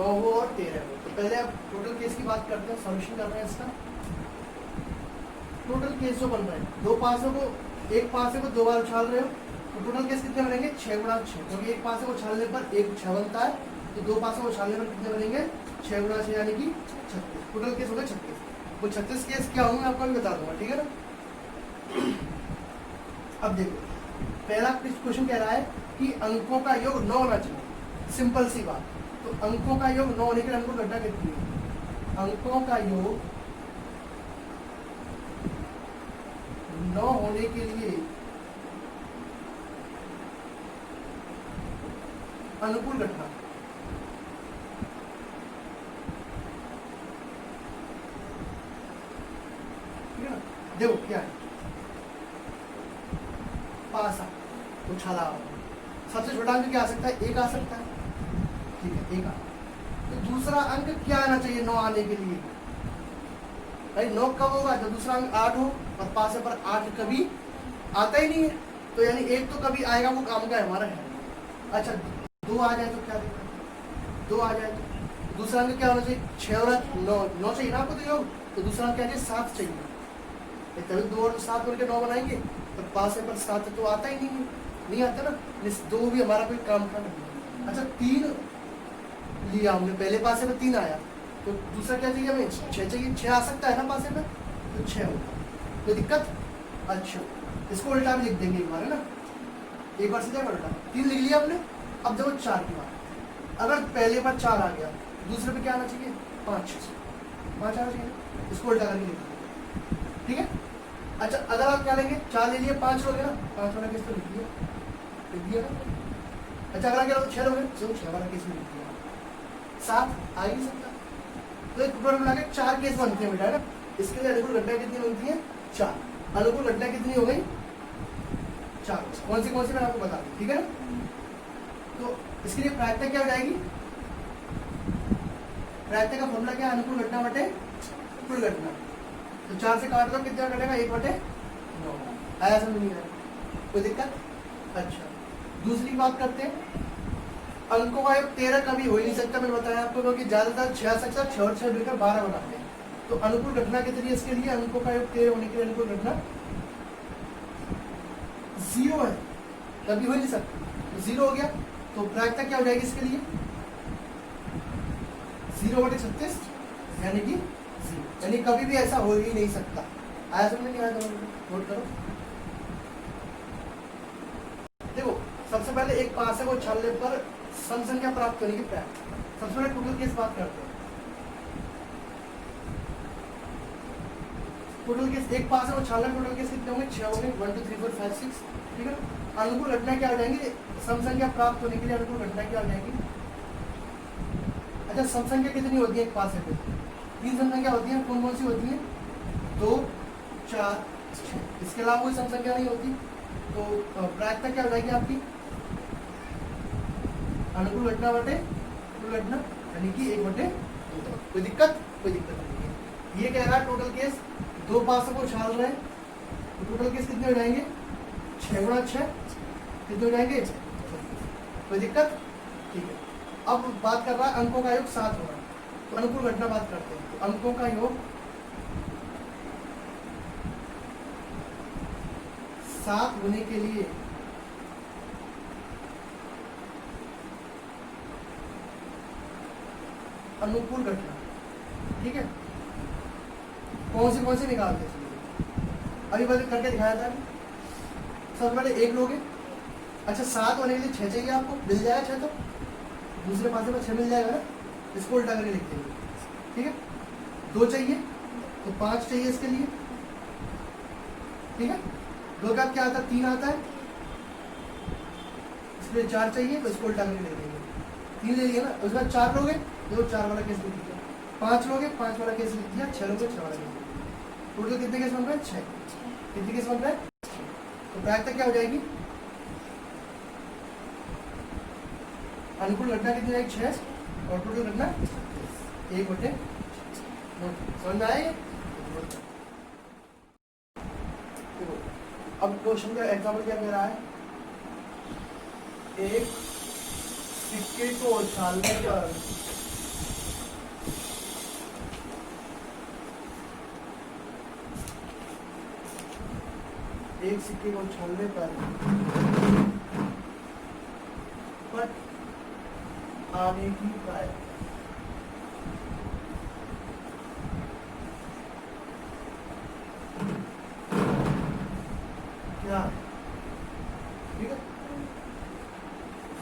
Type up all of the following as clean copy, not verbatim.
9 हो और 13 हो। तो पहले आप टोटल केस की बात करते हैं, सॉल्यूशन कर रहे हैं इसका। टोटल केस जो बन रहा है, दो पासों को, एक पासे को 2 बार उछाल रहे हो, तो टोटल केस कितने बनेंगे? 6 गुणा 6, क्योंकि एक पासे को उछालने पर एक 6 बनता है, तो दो पासों को उछालने पर कितने बनेंगे? 6 गुणा 6 यानी कि 36। टोटल केस हो गए 36। वो 36 केस क्या होंगे आपको भी बता दूंगा, ठीक है ना। अब देखो, पहला क्वेश्चन कह रहा है कि अंकों का योग 9 होना चाहिए। सिंपल सी बात। तो अंकों का योग 9 होने के लिए अंकों घटना कितनी है? अंकों का योग 9 होने के लिए अनुकूल घटना, ठीक है ना। देखो क्या है, पासा उछाला, सबसे छोटा अंक क्या आ सकता है? 1 आ सकता है, ठीक है, 1 आ। तो दूसरा अंक क्या आना चाहिए 9 आने के लिए? भाई 9 कब होगा? जब दूसरा अंक 8 हो, और पासे पर 8 कभी आता ही नहीं है, तो यानी 1 तो कभी आएगा, वो काम का हमारा है। अच्छा 2 आ जाए तो क्या दिक्कत है? 2 आ जाए तो दूसरा अंक क्या होना चाहिए? 6 और 9 चाहिए ना आपको, तो योग। तो दूसरा अंक क्या चाहिए? 7 चाहिए। तभी 2 और 7 मिलकर 9 बनाएंगे, तो पासे पर 7 तो आता ही नहीं आता ना, 2 भी हमारा कोई काम का नहीं। अच्छा 3 लिया हमने, पहले पासे में 3 आया, तो दूसरा क्या चाहिए हमें? 6 चाहिए। 6 आ सकता है ना पासे में, तो 6 होगा, कोई दिक्कत? अच्छा इसको उल्टा भी लिख देंगे एक बार, है ना, एक बार सीधा उल्टा। 3 लिख लिया हमने। अब देखो 4 की बात, अगर पहले पर 4 आ गया, दूसरे पे क्या आना चाहिए? 5 आना चाहिए, इसको उल्टा करके लिख दिया, ठीक है। अच्छा अगर आप क्या लेंगे? 4 ले लिए, 5 लोगे ना, 5 वाला केस तो लिख दिया ना। अच्छा अगर क्या 6 लोगे, तो 6 वाला केस में लिख दिया। 7 आ ही नहीं सकता, तो एक टोटल मिला के 4 केस बनते हैं बेटा, है ना। इसके लिए अनुकूल घटना कितनी बनती है? 4। अनुकूल घटना कितनी हो गई? 4। कौन सी मैं आपको बता दूं, ठीक है ना। तो इसके लिए प्रायिकता क्या हो जाएगी? प्रायिकता का फॉर्मूला क्या है? अनुकूल घटना बटे कुल घटना। तो 4 से काट दो, कितना कटेगा? 1/9। आया समझ नहीं आया? कोई दिक्कत? अच्छा दूसरी बात करते हैं, अंकों का योग 13 कभी हो ही नहीं सकता, मैंने बताया आपको, क्योंकि ज्यादातर 6 आ सकता है, 6 और 6 मिलकर 12 बनाते हैं। तो अनुकूल घटना कितनी है इसके लिए? अंकों का योग 13 होने के लिए अनुकूल घटना 0 है, कभी हो नहीं सकता। 0 हो गया, तो प्रायिकता क्या हो जाएगी इसके लिए? 0/36 यानी कि 0, यानी कभी भी ऐसा हो ही नहीं सकता। आया समझ नहीं आया? नोट करो। देखो सबसे पहले एक पासे को छालने पर सम संख्या प्राप्त करने की प्रायिकता। सबसे पहले टोटल केस बात करते हैं। टोटल केस, एक पासे को छालना, टोटल केस कितने होंगे? 6 होंगे, 1 2 3 4 5 6, ठीक है। अनुकूल घटना क्या हो जाएंगे? सम संख्या प्राप्त होने के लिए अनुकूल घटना क्या हो जाएगी? अच्छा सम संख्या कितनी होती है एक पासे पे? 3 सम संख्या होती है, कौन कौन सी होती है? 2 4 6, इसके अलावा कोई सम संख्या नहीं होती। तो प्रायिकता क्या हो जाएगी आपकी? अनुकूल घटना बटे कुल घटना, यानी कि 1/2। कोई दिक्कत? कोई दिक्कत नहीं है। ये कह रहा है टोटल केस, 2 पासों को उछाल रहे हैं, तो टोटल केस कितने हो जाएंगे? 6 गुणा 6 कितने हो जाएंगे? कोई दिक्कत? ठीक है। अब बात कर रहा है अंकों का योग 7 होगा, तो अनुकूल घटना बात करते हैं। तो अंकों का योग 7 होने के लिए अनुकूल घटना, ठीक है, कौन सी निकालते हैं? अभी बस करके दिखाया था। सबसे पहले 1 लोगे। अच्छा 7 होने के लिए 6 चाहिए आपको, मिल जाएगा 6, तो दूसरे पासे पर 6 मिल जाएगा ना, इसको उल्टा करके लिख देंगे, ठीक है। 2 चाहिए तो 5 चाहिए इसके लिए, ठीक है। 2 का क्या आता है? 3 आता है, इसलिए 4 चाहिए, तो इसको उल्टा करके लिख देंगे। 3 ले लिया ना, उसके बाद 4 लोगे, तो 4 वाला केस लिख दिया। 5 लोगे, 5 वाला केस लिख दिया। 6 लोगे, 6 वाला केस। टोटल कितने केस बन रहे हैं? 6। कितने केस बन रहे हैं? तो प्रायिकता क्या हो जाएगी? अनुकूल घटना कितनी जाएगी? 6, और टोटल घटना 1/9। समझ में आए? अब क्वेश्चन का एग्जाम्पल क्या कह रहा है? एक सिक्के को उछालने पर एक सिक्के को उछालने पर पट आने की प्रायः क्या है? ठीक है,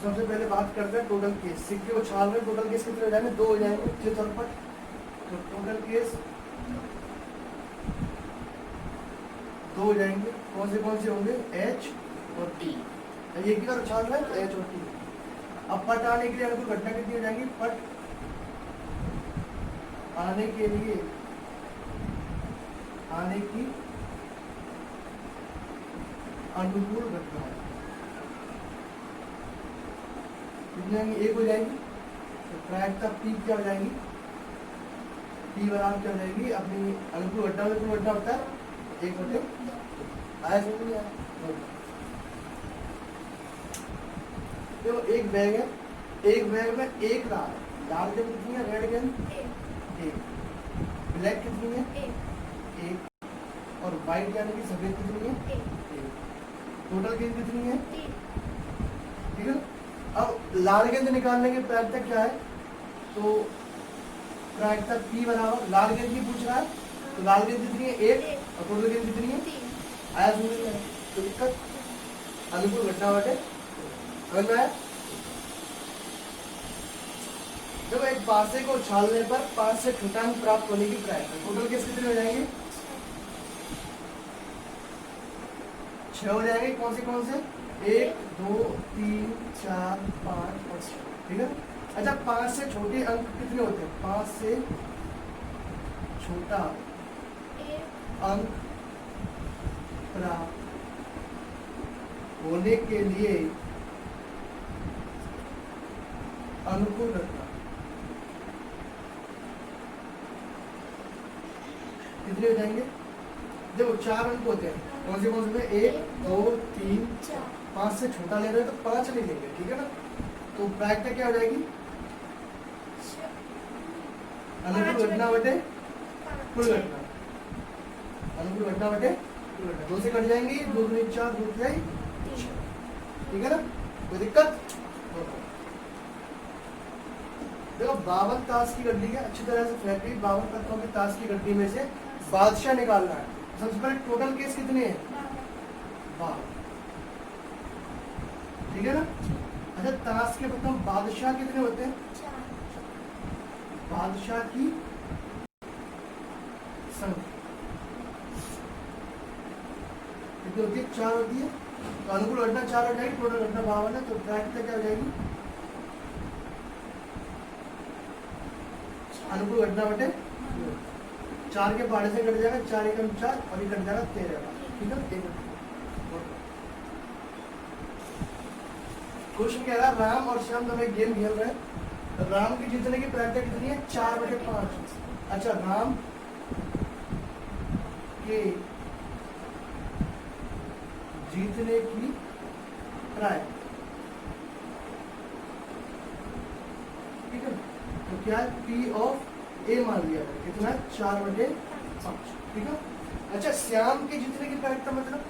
सबसे पहले बात करते हैं टोटल केस। सिक्के उछाल रहे, टोटल केस कितने हो जाएंगे? 2 हो जाएंगे चित और पट। तो टोटल केस 2 हो जाएंगे। कौन से होंगे? H और T। एक ही बार उछाल रहे हैं तो H और T। अब पट आने के लिए अनुकूल घटना कितनी हो जाएंगी? पट आने के लिए आने की अनुकूल घटना कितनी आएंगी? 1 हो जाएगी। तो प्रायिकता P क्या हो जाएगी? P बराबर क्या हो जाएगी? अपनी अनुकूल घटना होता है 1 होते आया समझ नहीं आया? देखो एक बैग है, एक बैग में एक लाल गेंद कितनी है? रेड गेंद 1, ब्लैक कितनी है? 1 और व्हाइट यानी कि सफेद कितनी है? 1। टोटल गेंद कितनी है? 3। ठीक है। अब लाल गेंद निकालने की प्रायिकता क्या है? तो प्रायिकता P बराबर लाल गेंद की पूछ रहा है तो लाल गेंद कितनी है? 1 और टोटल गेंद कितनी है? 3। आया समझ में? तो दिक्कत अनुकूल घटना बटे समझ में आया? जब एक पासे को उछालने पर 5 से छोटा अंक प्राप्त होने की प्रायिकता, टोटल केस कितने हो जाएंगे? 6 हो जाएंगे। कौन से? 1 2 3 4 5 और 6। ठीक है। अच्छा 5 से छोटे अंक कितने होते हैं? 5 से छोटा अंक प्राप्त होने के लिए अनुकूल घटना कितने हो जाएंगे? देखो 4 अंक होते हैं। कौन से में? 1 2 3 4। 5 से छोटा ले रहे हैं तो 5 ले लेंगे। ठीक है ना। तो प्रायिकता क्या हो जाएगी? अनुकूल घटना बटे कुल घटना। अनुकूल घटना बटे कुल घटना। 2 से कट जाएंगी, 2 2 4 2 3। ठीक है ना। कोई दिक्कत? देखो 52 ताश की गड्डी है, अच्छी तरह से फेंक ली। 52 पत्तों की ताश की गड्डी में से बादशाह निकालना है। सबसे पहले टोटल केस कितने हैं? 12। ठीक है ना। अच्छा ताश के पत्तों बादशाह कितने होते हैं? 4। बादशाह की संख्या कितनी होती है? 4 होती है। तो अनुकूल घटना 4 हो जाएगी, टोटल घटना 52 है। तो प्रायिकता क्या हो जाएगी? अनुकूल घटना बटे 4 के पहाड़े से कट जाएगा 4 एकम 4 और ये कट जाएगा 13। ठीक है। क्वेश्चन कह रहा है राम और श्याम दोनों एक गेम खेल रहे हैं। राम की जीतने की प्रायिकता कितनी है? 4/5। अच्छा राम के जीतने की प्रायिकता, ठीक है। तो क्या है? P ऑफ A मान लिया है कितना? 4/5। ठीक है। अच्छा श्याम के जीतने की प्रायिकता मतलब,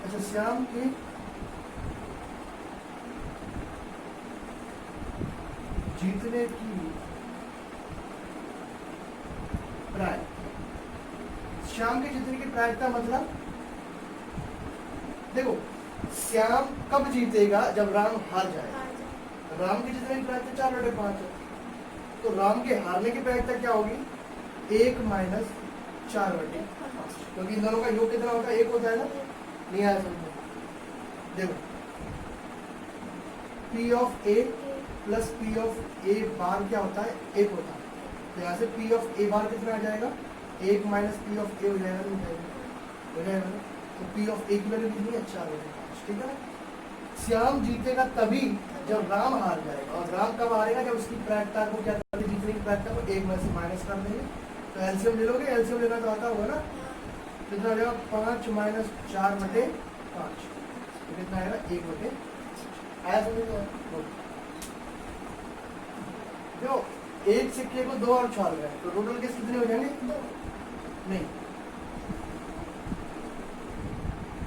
अच्छा श्याम के जीतने की प्रायिकता, श्याम के जीतने की प्रायिकता मतलब देखो श्याम कब जीतेगा? जब राम हार जाएगा। राम की जीतने की प्रायिकता 4/5 है। तो राम के हारने की प्रायिकता क्या होगी? 1 - 4/5, क्योंकि इन दोनों का योग कितना होता है? 1 होता है ना। नहीं आया समझो? देखो P of A plus P of A बार क्या होता है? 1 होता है। तो यहाँ से P ऑफ A बार कितना आ जाएगा? 1 - P ऑफ A हो जाएगा। नहीं हो जाएगा ना। तो P ऑफ A की वैल्यू कितनी है? 4/5। ठीक है। श्याम जीतेगा तभी जब राम हार जाएगा। और राम कब हारेगा? जब उसकी प्रायिकता को क्या कर देंगे? जीतने की प्रायिकता को 1 में से माइनस कर देंगे। तो एलसीएम ले लोगे। एलसीएम लेना तो आता होगा ना। कितना हो जाएगा? 5 - 4/5। तो कितना आएगा? 1/। आया समझ में? जो एक सिक्के को 2 और उछाल रहे हैं तो टोटल केस कितने हो जाएंगे? 2 नहीं,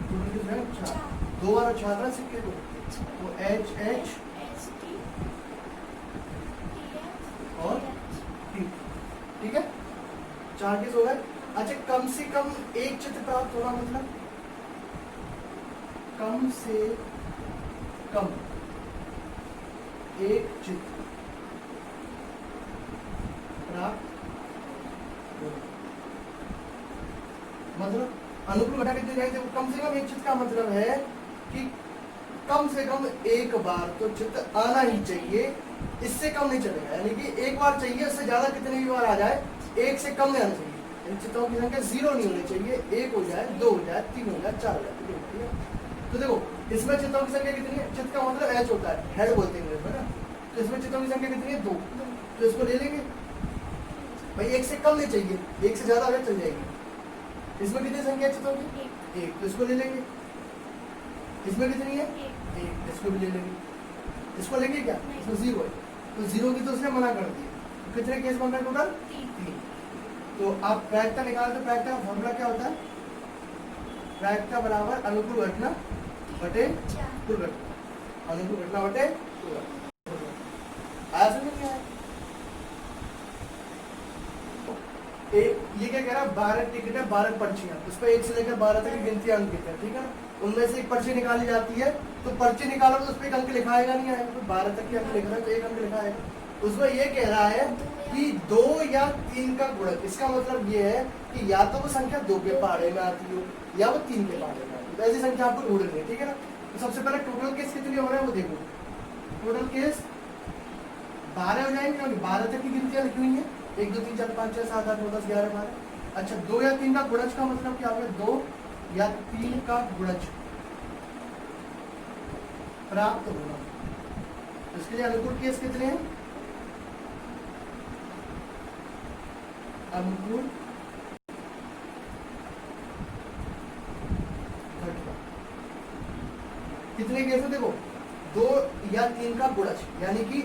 टोटल केस हैं 4, 2 बार 4 ना सिक्के को, तो एच एच और टी, ठीक है 4 केस हो गए। अच्छा कम से कम एक चित्र प्राप्त होना मतलब कम से कम एक चित्र प्राप्त होना, मतलब अनुकूल घटा कितने जाएंगे, कम से कम एक चित्र का मतलब है कि कम से कम एक बार तो चित्र आना ही चाहिए, इससे कम नहीं चलेगा, यानी कि एक बार चाहिए, उससे ज्यादा कितने भी बार आ जाए, एक से कम नहीं आना चाहिए। चित्रों की संख्या 0 नहीं होनी चाहिए, 1 हो जाए, 2 हो जाए, 3 हो जाए, 4 हो जाए, ठीक है। तो देखो इसमें चित्रों की संख्या कितनी है, चित्र का मतलब एच होता है, हेड बोलते हैं इंग्लिश में ना, तो इसमें चित्रों की संख्या कितनी है 2, तो इसको ले लेंगे भाई, एक से कम नहीं चाहिए, एक से ज्यादा अगर चल जाएगी। इसमें कितनी संख्या है चित्रों की, 1, तो इसको ले लेंगे। इसमें कितनी है 1, इसको भी ले लेंगे। इसको लेंगे क्या, इसमें 0 है, तो 0 की तो उसने मना कर दी, कितने केस बन रहे टोटल 3। तो आप प्रायिकता निकालते, प्रायिकता का फॉर्मूला क्या होता है, प्रायिकता बराबर अनुकूल घटना बटे कुल घटना, अनुकूल घटना बटे कुल घटना। आया समझ में आया? ये क्या कह रहा है, 12 टिकट है, 12 पर्चियां, उस पर 1 से लेकर 12 तक की गिनती अंकित है, ठीक है ना। उनमें से एक पर्ची निकाली जाती है, तो पर्ची निकालो तो उस पर एक अंक लिखाएगा नहीं आएगा, तो 12 तक की अंक लिखना है तो एक अंक लिखाएगा। उसमें ये कह रहा है कि 2 या 3 का गुणक, इसका मतलब ये है कि या तो वो संख्या 2 के पहाड़े में आती हो या वो 3 के पहाड़े में आती हो, तो ऐसी संख्या आपको ढूंढनी है, ठीक है ना। तो सबसे पहले टोटल केस कितने हो रहे हैं वो देखो, टोटल केस 12 हो जाएंगे, क्योंकि 12 तक की गिनतियां लिखी हुई है, 1 2 3 4 5 6 7 8 9 10 11 12। अच्छा 2 या 3 का गुणज का मतलब क्या होगा, 2 या 3 का गुणज प्राप्त होना, इसके लिए अनुकूल केस कितने हैं, अनुकूल घटना कितने केस है, देखो 2 या 3 का गुणज, यानी कि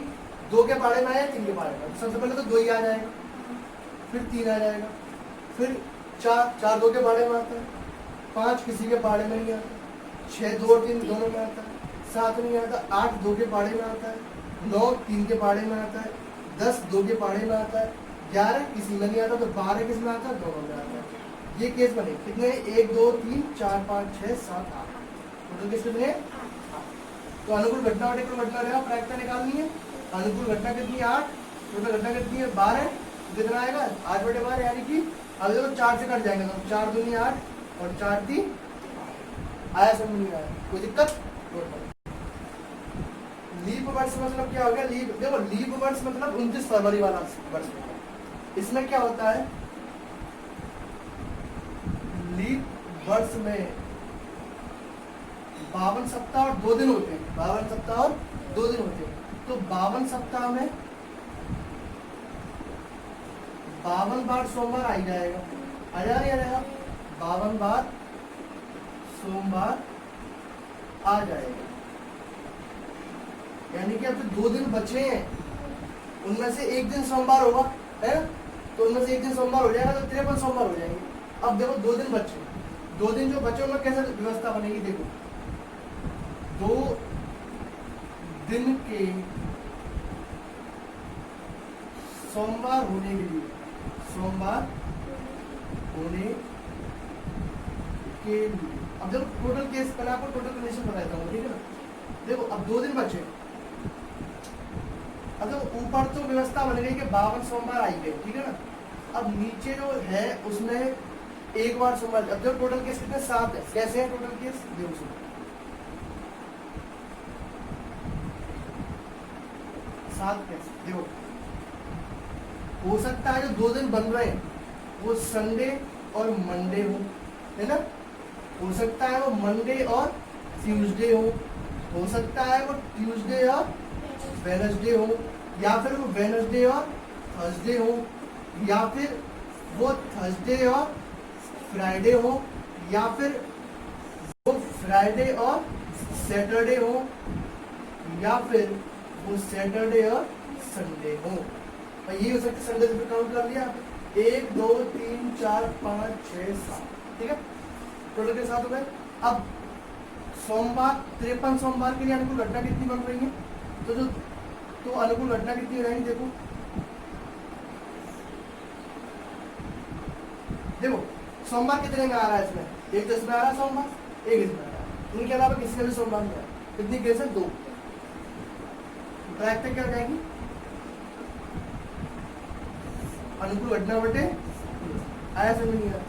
2 के पहाड़े में आया 3 के पहाड़े में, सबसे पहले तो 2 ही आ जाएगा, फिर 3 आ जाएगा, फिर 4 2 के पहाड़े में आता है, 5 किसी के पहाड़े में नहीं आता, 6 2 और 3 दोनों में आता है, 7 नहीं आता, 8 2 के पहाड़े में आता है, 9 3 के पहाड़े में आता है, 10 2 के पहाड़े में आता है, 11 किसी में नहीं आता, तो 12 किस में आता है, दोनों में आता है। ये केस बने कितने, 1 2 3 4 5 6 7 8, टोटल केस कितने, तो अनुकूल घटना बटे कुल घटना रहेगा, प्रायिकता निकालनी है, अनुकूल घटना कितनी 8, टोटल घटना कितनी है 12, कितना आएगा 8 बटे 12, यानी कि अब देखो 4 से कट जाएंगे, तो 4 दूनी 8 और 4 3 आया, समझ नहीं आया, कोई दिक्कत। लीप वर्ष मतलब क्या हो गया, लीप देखो लीप वर्ष मतलब 29 फरवरी वाला वर्ष, इसमें क्या होता है, लीप वर्ष में 52 सप्ताह और 2 दिन होते हैं, 52 सप्ताह और 2 दिन होते हैं, तो 52 सप्ताह में 52 बार सोमवार आ जाएगा, आ जा रही है, 52 बार सोमवार आ जाएगा, यानी कि अब तो 2 दिन बचे हैं, उनमें से एक दिन सोमवार होगा, है ना, तो उनमें से एक दिन सोमवार हो जाएगा, तो 53 सोमवार हो जाएंगे। अब देखो 2 दिन बचे, 2 दिन जो बचे उनमें कैसे व्यवस्था बनेगी, देखो 2 दिन के सोमवार होने के लिए, सोमवार होने के लिए, अब देखो टोटल केस, पहले आपको टोटल कंडीशन बताता हूँ, ठीक है ना। देखो अब 2 दिन बचे, अब देखो ऊपर तो व्यवस्था बन गई कि 52 सोमवार आई गए, ठीक है ना। अब नीचे जो है उसमें एक बार सोमवार, अब देखो टोटल केस कितने 7 है, कैसे है टोटल केस, देखो 7 कैसे, देखो हो सकता है जो 2 दिन बन रहे हैं वो संडे और मंडे हो, है ना, हो सकता है वो मंडे और ट्यूसडे हो सकता है वो ट्यूसडे और वेडनेसडे हो, या फिर वो वेडनेसडे और थर्सडे हो, या फिर वो थर्सडे और फ्राइडे हो, या फिर वो फ्राइडे और सैटरडे हो, या फिर वो सैटरडे और संडे हो। ये हो सकता है, संडे से काउंट कर लिया, 1 2 3 4 5 6 7, ठीक है, टोटल के 7 हो गए। अब सोमवार 53 सोमवार के लिए अनुकूल घटना कितनी बन रही है? तो अनुकूल घटना कितनी हो जाएगी? देखो सोमवार कितने में आ रहा है इसमें? एक तो इसमें आ रहा है सोमवार, एक इसमें आ रहा है। इनके अलावा किसी में भी सोमवार में कितनी केस है? 2। ब्रैकेट क्या हो जाएगी? अनुकूल घटना बटे आया समझ नहीं आया?